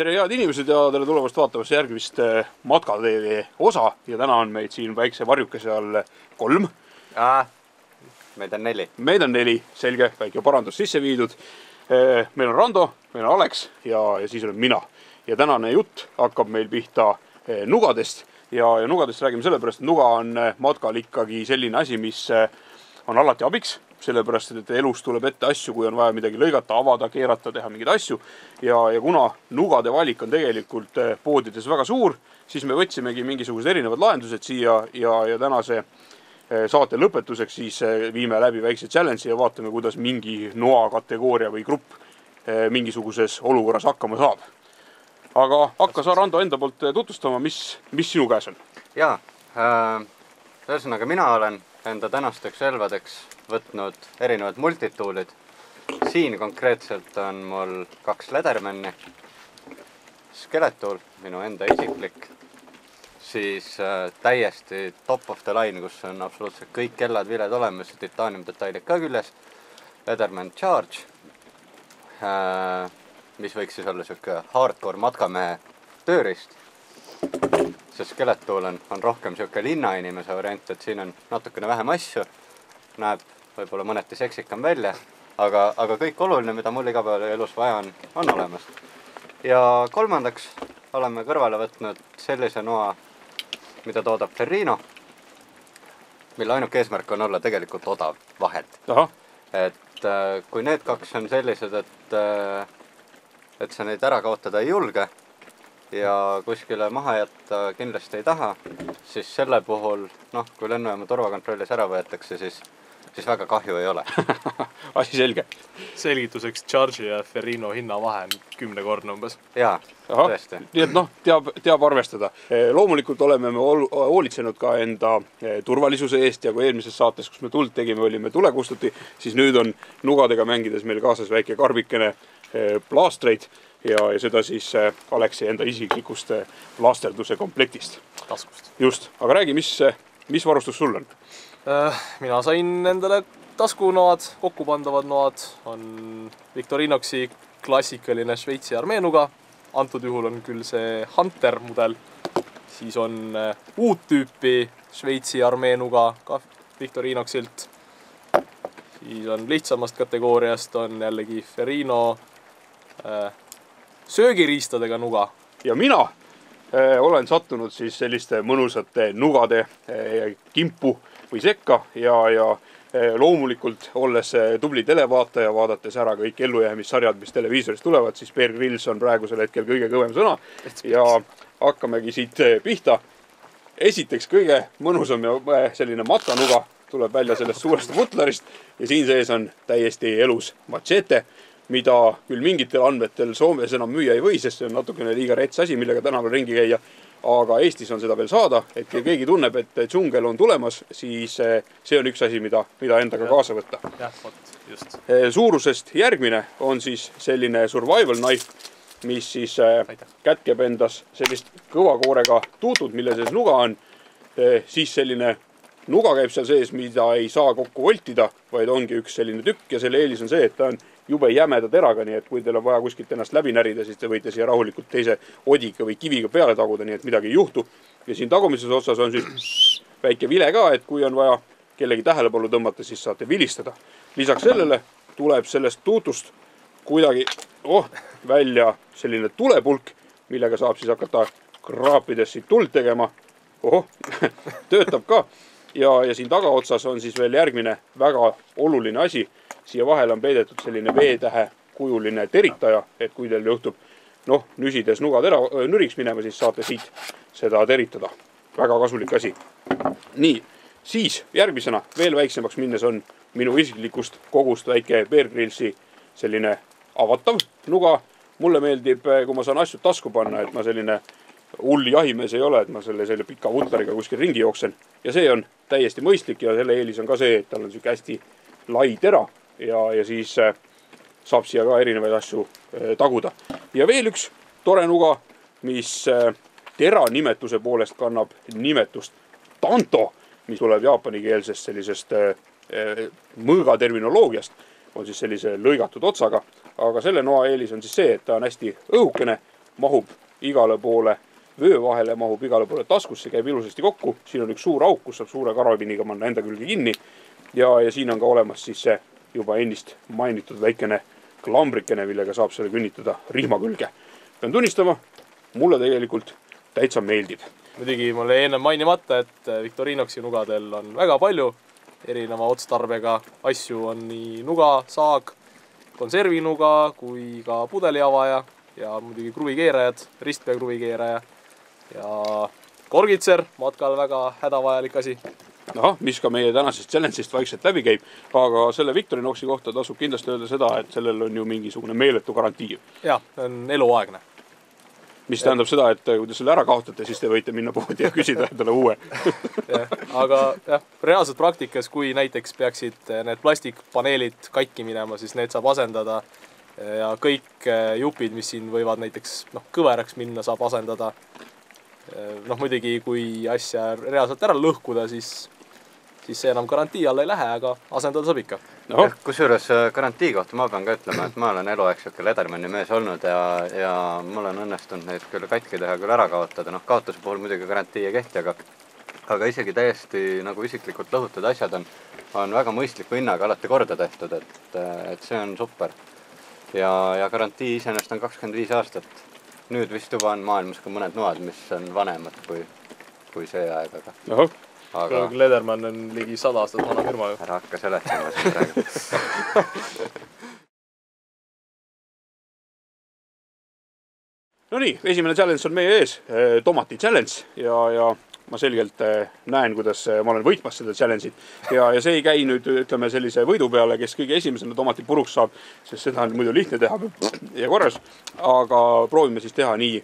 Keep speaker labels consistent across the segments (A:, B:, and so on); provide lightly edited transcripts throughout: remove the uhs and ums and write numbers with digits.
A: Tere head inimesed ja tere tulemast vaatamas järgmist Matkateevi osa ja täna on meid siin väikse varjukese all 3.
B: Meid on 4.
A: Meid on 4, selge, väike parandus sisse viidud. Meil on Rando, meil on Alex ja siis olen mina. Ja tänane jutt hakkab meil pihta nugadest ja nugadest räägime sellepärast, et nuga on matkal ikkagi selline asi, mis on alati abiks. Sellepärast, et elus tuleb ette asju, kui on vaja midagi lõigata, avada, keerata, teha mingeid asju. Ja kuna nugade valik on tegelikult poodides väga suur, siis me võtsimegi mingisugused erinevad lahendused siia ja tänase saate lõpetuseks siis viime läbi väikse challenge ja vaatame, kuidas mingi noa kategooria või grupp mingisuguses olukorras hakkama saab. Aga hakka sa, Rando, enda poolt tutvustama, mis sinu käes on?
B: Jaa, ühesõnaga mina olen enda tänasteks relvadeks võtnud erinevad multitoolid. Siin konkreetselt on mul 2 Leathermani, Skeletool, minu enda isiklik, siis täiesti top of the line, kus on absoluutselt kõik kellad, viled olemas ja titaanium detailid ka küljes, Leatherman Charge, mis võiks siis olla selline hardcore matkamehe tööriist. See Skeletool on rohkem selline linnainimese variant, et siin on natukene vähem asju, näeb võib-olla mõneti seksikam välja, aga kõik oluline, mida mul igapäeva elus vaja on olemas. Ja kolmandaks oleme kõrvale võtnud sellise noa, mida toodab Ferrino, mille ainuke eesmärk on olla tegelikult odav vahend. Et kui need 2 on sellised, et sa neid ära kaotada ei julge ja kuskile maha jätta kindlasti ei taha, siis selle puhul, kui lennujaama turvakontrollis ära võetakse, siis väga kahju ei ole.
A: Asi selge.
C: Selgituseks Charge ja Ferrino hinnavahe on 10-kordne umbes.
B: Jaa, tõesti.
A: Nii et teab arvestada. Loomulikult oleme me hoolitsenud ka enda turvalisuse eest ja kui eelmises saates, kus me tuld tegime, olime tulekustuti, siis nüüd on nugadega mängides meil kaasas väike karbikene plaastreid ja seda siis Aleksi enda isiklikust plaasterduse komplektist.
C: Taskust.
A: Just, aga räägi, mis varustus sul on?
C: Mina sain endale taskunoad, kokkupandavad noad, on Victorinoxi klassikaline Šveitsi armeenuga, antud juhul on küll see Hunter mudel, siis on uut tüüpi Šveitsi armeenuga ka Victorinoxilt, siis on lihtsamast kategooriast on jällegi Ferrino söögiriistadega nuga. Ja
A: mina olen sattunud siis selliste mõnusate nugade kimpu või sekka ja loomulikult olles tubli televaataja, vaadates ära kõik ellujäämissarjad, mis televiisorist tulevad, siis Bear Grylls on praegusel hetkel kõige kõvem sõna ja hakkamegi siit pihta. Esiteks kõige mõnusam ja selline matkanuga tuleb välja sellest suurest vutlarist ja siin sees on täiesti elus machete, mida küll mingitel andmetel Soomes enam müüa ei või, sest see on natukene liiga rets asi, millega tänaval ringi käia. Aga Eestis on seda veel saada, et kui keegi tunneb, et džungel on tulemas, siis see on üks asi, mida endaga kaasa võtta.
C: Just.
A: Suurusest järgmine on siis selline survival knife, mis siis kätkeb endas sellist kõva koorega tuutut, mille sees nuga on. Siis selline nuga käib seal sees, mida ei saa kokku voltida, vaid ongi üks selline tükk ja selle eelis on see, et ta on jube jämeda teraga, nii et kui teil on vaja kuskilt ennast läbi närida, siis te võite siia rahulikult teise odiga või kiviga peale taguda, nii et midagi ei juhtu. Ja siin tagumises otsas on siis väike vile ka, et kui on vaja kellegi tähelepanu tõmmata, siis saate vilistada. Lisaks sellele tuleb sellest tuutust kuidagi välja selline tulepulk, millega saab siis hakata kraapides siit tuld tegema. Töötab ka. Ja siin tagaotsas on siis veel järgmine väga oluline asi. Siia vahel on peidetud selline veetähe kujuline teritaja, et kui teil juhtub nüsides nugad nüriks minema, siis saate siit seda teritada. Väga kasulik asi. Nii, siis järgmisena veel väiksemaks minnes on minu isiklikust kogust väike Bear Grylsi selline avatav nuga. Mulle meeldib, kui ma saan asju tasku panna, et ma selline hull jahimees ei ole, et ma selle pika vutlariga kuskil ringi jooksen. Ja see on täiesti mõistlik ja selle eelis on ka see, et tal on selline hästi lai tera ja siis saab siia ka erinevaid asju taguda. Ja veel üks tore nuga, mis tera nimetuse poolest kannab nimetust Tanto, mis tuleb jaapanikeelsest sellisest mõõga terminoloogiast, on siis sellise lõigatud otsaga. Aga selle noa eelis on siis see, et ta on hästi õhukene, mahub igale poole vöö vahele, mahub igale poole taskusse, käib ilusasti kokku. Siin on üks suur auk, kus saab suure karabiniga manna enda külge kinni. Ja siin on ka olemas siis see juba ennist mainitud väikene klambrikene, millega saab selle künnitada rihma külge. Pean tunnistama, mulle tegelikult täitsa meeldib.
C: Muidugi mul jäi enne mainimata, et Victorinoxi nugadel on väga palju erineva otstarbega asju. On nii nuga, saag, konservinuga kui ka pudeliavaja ja muidugi kruvikeerajad, ristpea kruvikeeraja ja korgitser, matkal väga hädavajalik asi.
A: Aha, mis ka meie tänasest challenge'ist vaikselt läbi käib, aga selle Victorinoxi kohta tasub kindlasti öelda seda, et sellel on ju mingisugune meeletu garantii.
C: Jah, on eluaegne.
A: Mis tähendab seda, et kui te selle ära kaotate, siis te võite minna poodi ja küsida endale uue.
C: Aga jah, reaalselt praktikas, kui näiteks peaksid need plastikpaneelid katki minema, siis need saab asendada ja kõik jupid, mis siin võivad näiteks kõveraks minna, saab asendada. Muidugi, kui asja reaalselt ära lõhkuda, siis see enam garantii alla ei lähe, aga asendada saab ikka.
B: Kusjuures garantii kohta ma pean ka ütlema, et ma olen eluaeg siuke Ledermanni mees olnud ja mul on õnnestunud neid küll katki teha, küll ära kaotada. Kaotuse puhul muidugi garantii ei kehti, aga isegi täiesti nagu isiklikult lõhutud asjad on väga mõistliku hinnaga alati korda tehtud, et see on super. Ja garantii iseenesest on 25 aastat. Nüüd vist juba on maailmas ka mõned noad, mis on vanemad kui see aeg,
C: aga Ledermann on ligi 100 aastat vana firma.
B: Ära hakka seletama siin praegu.
A: No nii, esimene challenge on meie ees, tomati challenge ja ma selgelt näen, kuidas ma olen võitmas seda challenge'it ja see ei käi nüüd, ütleme, sellise võidu peale, kes kõige esimesena tomati puruks saab, sest seda on muidu lihtne teha ja korras, aga proovime siis teha nii,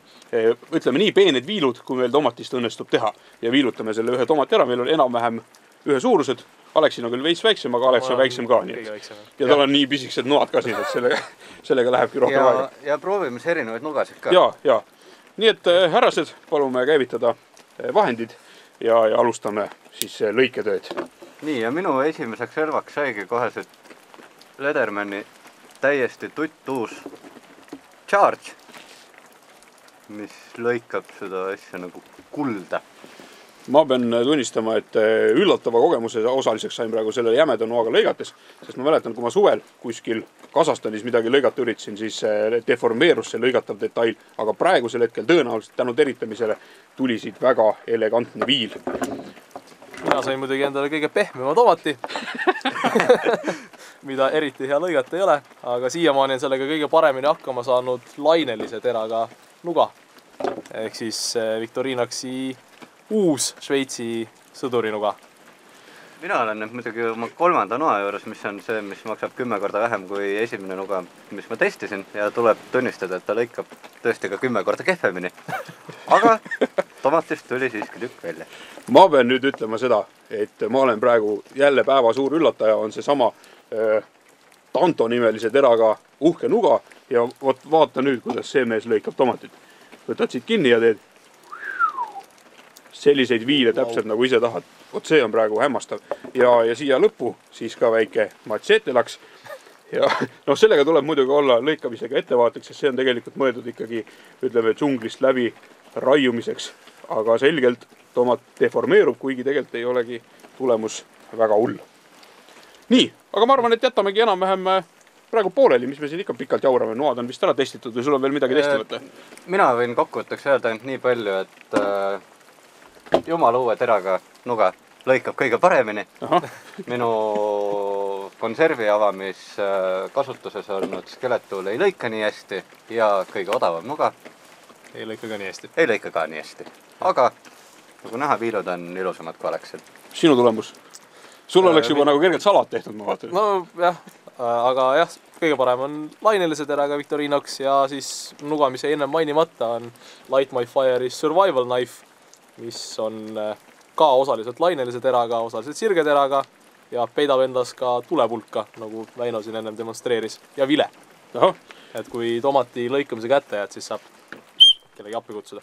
A: ütleme nii peened viilud, kui meil tomatist õnnestub teha ja viilutame selle ühe tomati ära, meil on enam-vähem ühe suurused, Aleksin on küll veits väiksem, aga Aleks on väiksem ka, nii et ja tal on nii pisikesed noad ka siin, et sellega lähebki rohkem aega.
B: Ja proovime siis erinevaid nugasid ka.
A: Ja. Nii et härrased, palume käivitada vahendid ja alustame siis lõiketööd.
B: Nii, ja minu esimeseks relvaks saigi kohe see Ledermanni täiesti tuttuus Charge, mis lõikab seda asja nagu kulda.
A: Ma pean tunnistama, et üllatava kogemuse osaliseks sain praegu selle jämeda noaga lõigates, sest ma mäletan, kui ma suvel kuskil Kasahstanis midagi lõigata üritasin, siis deformeerus see lõigatav detail, aga praegusel hetkel tõenäoliselt tänu teritamisele tuli siit väga elegantne viil.
C: Mina sain muidugi endale kõige pehmema tomati, mida eriti hea lõigata ei ole, aga siiamaani on sellega kõige paremini hakkama saanud lainelise teraga nuga. Ehk siis Victorinoxi uus Šveitsi sõdurinuga.
B: Mina olen nüüd muidugi oma 3. noa juures, mis on see, mis maksab 10 korda vähem kui esimene nuga, mis ma testisin ja tuleb tunnistada, et ta lõikab tõesti ka 10 korda kehvemini. Aga tomatist tuli siiski tükk välja.
A: Ma pean nüüd ütlema seda, et ma olen praegu jälle päeva suur üllataja, on see sama Tanto nimelise teraga uhke nuga ja vaata nüüd, kuidas see mees lõikab tomatit. Võtad siit kinni ja teed selliseid viile täpselt nagu ise tahad. Vot see on praegu hämmastav. Ja siia lõppu siis ka väike matšetelaks. Ja sellega tuleb muidugi olla lõikamisega ettevaatlik, sest see on tegelikult mõeldud ikkagi, ütleme, džunglist läbi raiumiseks. Aga selgelt tomat deformeerub, kuigi tegelikult ei olegi tulemus väga hull. Nii, aga ma arvan, et jätamegi enam-vähem praegu pooleli, mis me siin ikka pikalt jaurame. Noad on vist ära testitud või sul on veel midagi testimata?
B: Mina võin kokkuvõtteks öelda ainult nii palju, et jumala uue teraga nuga lõikab kõige paremini. Minu konserviava, mis kasutuses olnud Skeletool ei lõika nii hästi ja kõige odavam nuga
C: ei lõika ka nii hästi.
B: Ei lõika ka nii hästi. Aga nagu näha, viilud on ilusamad kui Aleksil.
A: Sinu tulemus? Sul oleks juba nagu kergelt salat tehtud, ma vaatan.
C: No jah, aga jah, kõige parem on lainelise teraga Victorinox ja siis nuga, mis ei enne mainimata on Light My Fire'i Survival Knife, mis on ka osaliselt lainelise teraga, osaliselt sirgeteraga ja peidab endas ka tulepulka, nagu Väino siin ennem demonstreeris, ja vile. Et kui tomati lõikamise kätte jääd, siis saab kellegi appi kutsuda.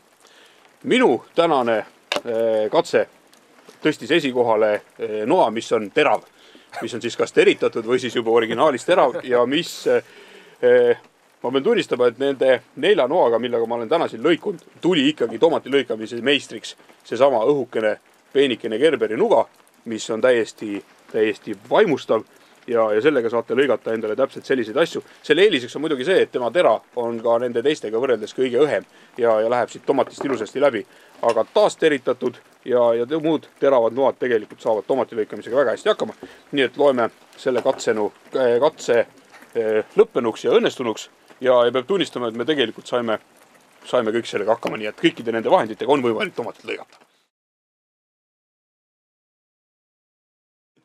A: Minu tänane katse tõstis esikohale noa, mis on terav, mis on siis kas teritatud või siis juba originaalis terav ja mis ma pean tunnistama, et nende 4 noaga, millega ma olen täna siin lõikunud, tuli ikkagi tomati lõikamise meistriks seesama õhukene, peenikene Gerberi nuga, mis on täiesti vaimustav ja sellega saate lõigata endale täpselt selliseid asju. Selle eeliseks on muidugi see, et tema tera on ka nende teistega võrreldes kõige õhem ja läheb siit tomatist ilusasti läbi. Aga taasteritatud ja muud teravad noad tegelikult saavad tomati lõikamisega väga hästi hakkama. Nii et loeme selle katse lõppenuks ja õnnestunuks ja peab tunnistama, et me tegelikult saime kõik sellega hakkama, nii et kõikide nende vahenditega on võimalik tomatit lõigata.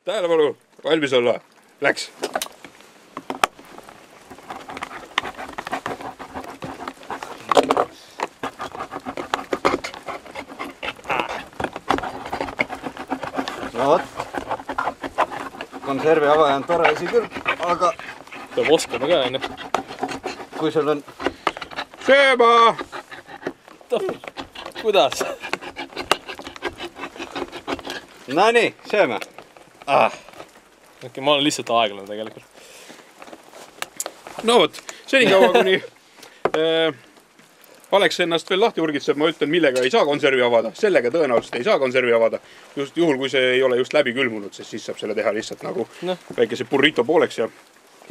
A: Tähelepanu, valmis olla. Läks.
B: No vot. Konservi avaja on tore asi küll, aga
C: peab oskama ka, enne.
B: Kui sul on...
A: Sööma!
C: Kuidas?
B: No nii, sööme.
C: Okei, ma olen lihtsalt aeglane tegelikult.
A: No vot, senikaua kuni Alex ennast veel lahti urgitseb, ma ütlen, millega ei saa konservi avada. Sellega tõenäoliselt ei saa konservi avada. Just juhul, kui see ei ole just läbi külmunud, siis saab selle teha lihtsalt nagu väikese burrito pooleks ja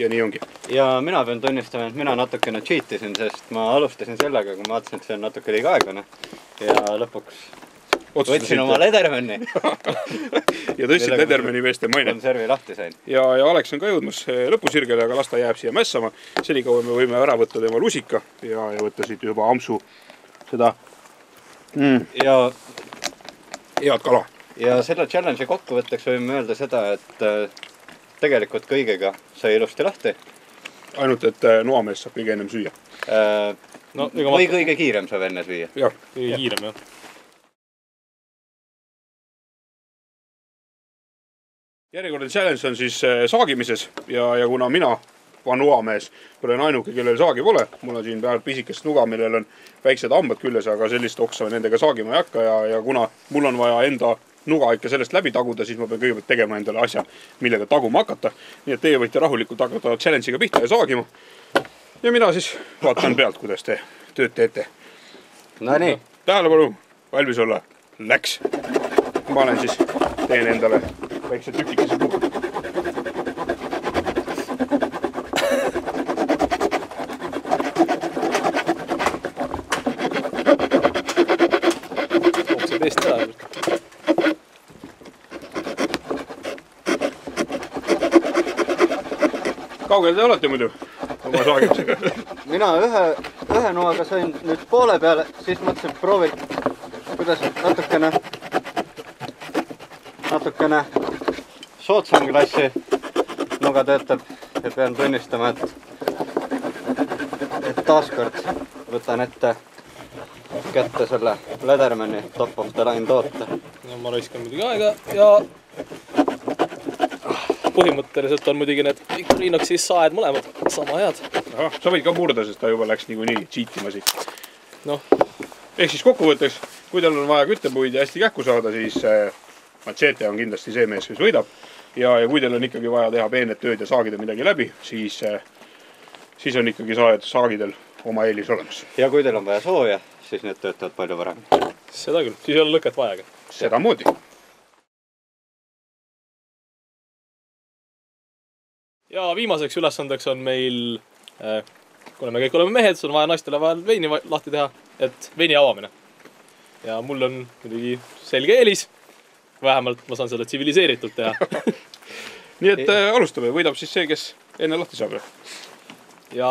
A: nii ongi.
B: Ja mina pean tunnistama, et mina natukene cheatisin, sest ma alustasin sellega, kui ma vaatasin, et see on natuke liiga aeglane. Ja lõpuks võtsin oma Ledermanni.
A: Ja tõstsid Ledermanni meeste maine.
B: Konservi lahti sain.
A: Ja Alex on ka jõudmas lõpusirgele, aga las ta jääb siia mässama. Senikaua me võime ära võtta tema lusika ja võtta siit juba ampsu seda head kala.
B: Ja selle challenge'i kokkuvõtteks võime öelda seda, et tegelikult kõigega sai ilusti lahti.
A: Ainult, et noamees saab kõige ennem süüa.
B: Või kõige kiirem saab enne süüa.
C: Kõige kiirem, jah.
A: Järjekordne challenge on siis saagimises ja kuna mina, noamees, olen ainuke, kellel saagi pole. Mul on siin vähemalt pisikest nuga, millel on väiksed hambad külles, aga sellist oksa nendega saagima ei hakka ja kuna mul on vaja enda nuga ikka sellest läbi taguda, siis ma pean kõigepealt tegema endale asja, millega taguma hakata. Nii et teie võite rahulikult hakata challenge'iga pihta ja saagima. Ja mina siis vaatan pealt, kuidas te tööd teete.
B: No nii.
A: Tähelepanu, valmis olla. Läks. Ma olen siis, teen endale väikse tükikese puhul.
C: Oksa teist ära.
A: Kaugel te olete muidu oma saagimisega?
B: Mina ühe noaga sain nüüd poole peale, siis mõtlesin, proovin, kuidas natukene soodsam klassi nuga töötab ja pean tunnistama, et taaskord võtan ette kätte selle Ledermanni Top of the Line toote.
C: Ja ma raiskan muidugi aega ja põhimõtteliselt on muidugi need Victorinoxi saed mõlemad sama head.
A: Sa võid ka murda, sest ta juba läks niikuinii cheatima siit.
C: No.
A: Ehk siis kokkuvõtteks, kui teil on vaja küttepuid ja hästi kähku saada, siis Machete on kindlasti see mees, kes võidab. Ja kui teil on ikkagi vaja teha peened tööd ja saagida midagi läbi, siis on ikkagi saagidel oma eelis olemas.
B: Ja kui teil on vaja sooja, siis need töötavad palju varem.
C: Seda küll, siis ei ole lõket vajaga.
A: Seda moodi.
C: Ja viimaseks ülesandeks on meil, kuna me kõik oleme mehed, siis on vaja naistele vahel veini lahti teha, et veini avamine. Ja mul on muidugi selge eelis. Vähemalt ma saan seda tsiviliseeritult teha.
A: Nii et alustame, võidab siis see, kes enne lahti saab.
C: Ja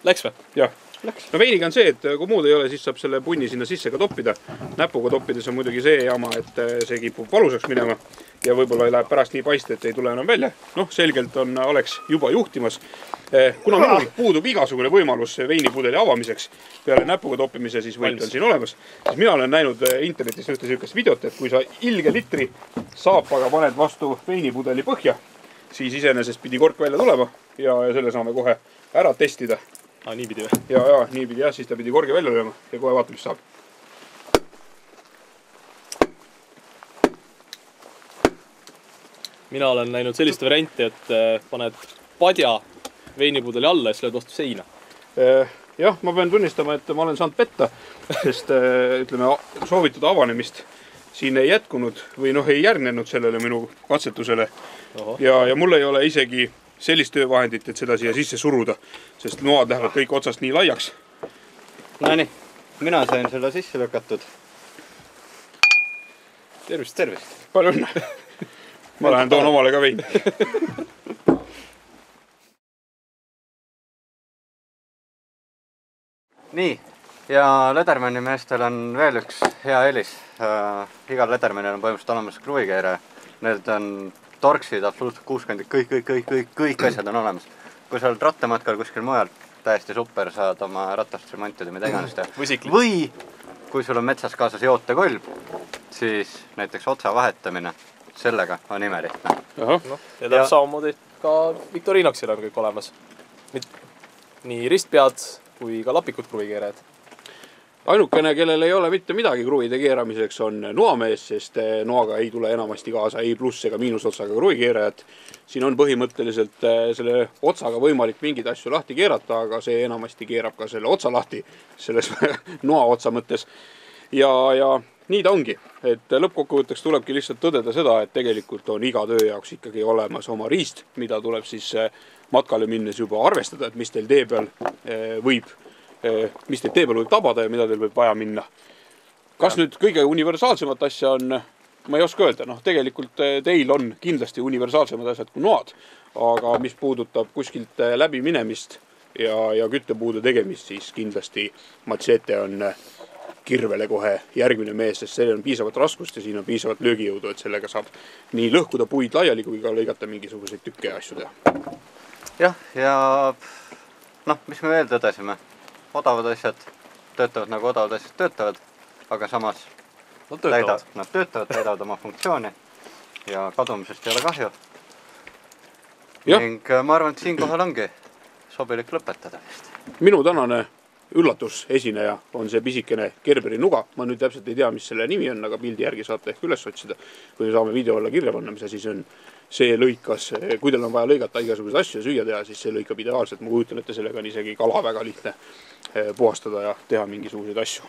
C: läks või?
A: Jah. No veiniga on see, et kui muud ei ole, siis saab selle punni sinna sisse ka toppida. Näpuga toppides on muidugi see jama, et see kipub valusaks minema ja võib-olla läheb pärast nii paiste, et ei tule enam välja. Noh, selgelt on Alex juba juhtimas. Kuna minul puudub igasugune võimalus veinipudeli avamiseks peale näpuga toppimise, siis võit on siin olemas. Siis mina olen näinud internetis ühte sellist videot, et kui sa ilge litri saapaga paned vastu veinipudeli põhja, siis iseenesest pidi kork välja tulema ja selle saame kohe ära testida.
C: Niipidi või?
A: Ja, niipidi jah, siis ta pidi korgi välja lööma ja kohe vaata, mis saab.
C: Mina olen näinud sellist varianti, et paned padja veinipudeli alla ja siis lööd vastu seina.
A: Jah, ma pean tunnistama, et ma olen saanud petta, sest ütleme, soovitud avanemist siin ei jätkunud või ei järgnenud sellele minu katsetusele. Ja mul ei ole isegi sellist töövahendit, et seda siia sisse suruda, sest noad lähevad kõik otsast nii laiaks.
B: Nonii, mina sain selle sisse lükatud.
C: Tervist.
A: Palju õnne. Ma lähen toon omale ka vein.
B: Nii, ja Ledermanni meestel on veel üks hea eelis. Igal Ledermannil on põhimõtteliselt olemas kruvikeere. Need on torksid, absoluutselt 60, kõik asjad on olemas. Kui sa oled rattamatkal kuskil mujal, täiesti super, saad oma ratast remontida, mida iganes teha. Või kui sul on metsas kaasas jootekolb, siis näiteks otsa vahetamine, sellega on imelihtne.
C: Ja täpselt samamoodi ka Victorinoxil on kõik olemas. Nii ristpead kui ka lapikud kruvikeered.
A: Ainukene, kellel ei ole mitte midagi kruvide keeramiseks, on noamees, sest noaga ei tule enamasti kaasa ei pluss ega miinusotsaga kruvikeerajad. Siin on põhimõtteliselt selle otsaga võimalik mingid asju lahti keerata, aga see enamasti keerab ka selle otsa lahti, selles noa otsa mõttes. Ja nii ta ongi, et lõppkokkuvõtteks tulebki lihtsalt tõdeda seda, et tegelikult on iga töö jaoks ikkagi olemas oma riist, mida tuleb siis matkale minnes juba arvestada, et mis teil tee peal võib tabada ja mida teil võib vaja minna. Kas nüüd kõige universaalsemat asja on, ma ei oska öelda, tegelikult teil on kindlasti universaalsemad asjad kui noad, aga mis puudutab kuskilt läbi minemist ja küttepuude tegemist, siis kindlasti Machete on kirvele kohe järgmine mees, sest see on piisavat raskust ja siin on piisavat löögijõudu, et sellega saab nii lõhkuda puid laiali kui ka lõigata mingisuguseid tükke ja asju teha.
B: Jah, ja mis me veel tõdesime? Odavad asjad töötavad nagu odavad asjad töötavad, aga samas nad töötavad, täidavad oma funktsiooni ja kadumisest ei ole kahju. Ning ma arvan, et siinkohal ongi sobilik lõpetada vist.
A: Minu tänane üllatusesineja on see pisikene Gerberi nuga. Ma nüüd täpselt ei tea, mis selle nimi on, aga pildi järgi saate ehk üles otsida. Kui saame video alla kirja panna, mis asi see on. See lõikas, kui teil on vaja lõigata igasugused asju ja süüa teha, siis see lõikab ideaalselt. Ma kujutan, et sellega on isegi kala väga lihtne puhastada ja teha mingisuguseid asju.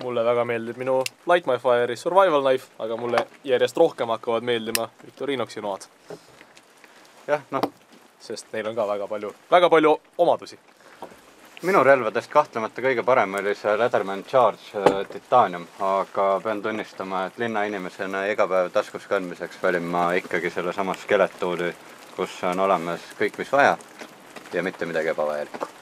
C: Mulle väga meeldib minu Light My Fire'i Survival Knife, aga mulle järjest rohkem hakkavad meeldima Victorinoxi noad.
B: Jah,
C: sest neil on ka väga palju omadusi.
B: Minu relvadest kahtlemata kõige parem oli see Lederman Charge Titanium, aga pean tunnistama, et linnainimesena iga päev taskus kandmiseks valin ma ikkagi selle sama skelettooli, kus on olemas kõik, mis vaja ja mitte midagi ebavajalikku.